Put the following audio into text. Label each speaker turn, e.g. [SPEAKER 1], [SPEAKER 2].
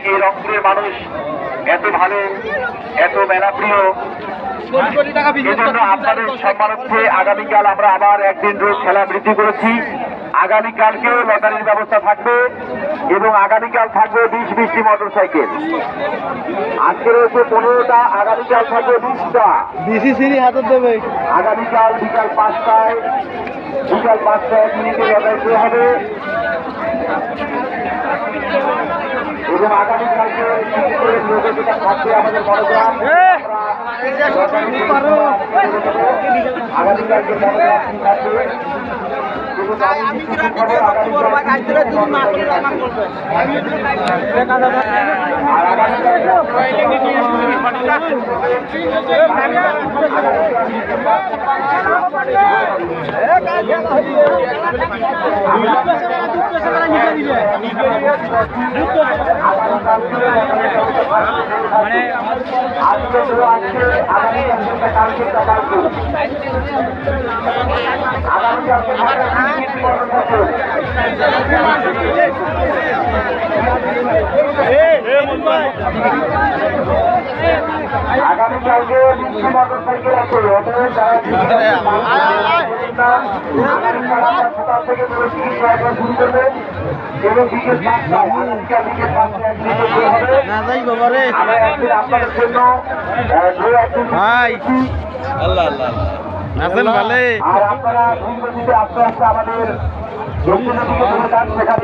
[SPEAKER 1] এই রংপুরের মানুষ এত ভালো, এত মেলাপ্রিয়। এজন্য আপনাদের সম্মানার্থে আগামীকাল আমরা আবার একদিন রোজ খেলা বৃদ্ধি করেছি। আগামীকালকেও লটারির ব্যবস্থা থাকবে এবং আগামীকাল থাকবে 20-20টি মোটরসাইকেল। আজকে রয়েছে 15টা, আগামীকাল থাকবে 20টা। আগামীকাল বিকাল 5টায় লটারি শুরু হবে এবং আগামীকালকে যেটা থাকবে আমাদের মনোগ্রাম, আগামীকালকে মনোগ্রাম থাকবে। আগামীকালকে মোটরসাইকেল আছে সকাল থেকে শুরু করবে এবং বিকেল 5টায় আপনাদের জন্য আর আপনারা আস্তে আস্তে আমাদের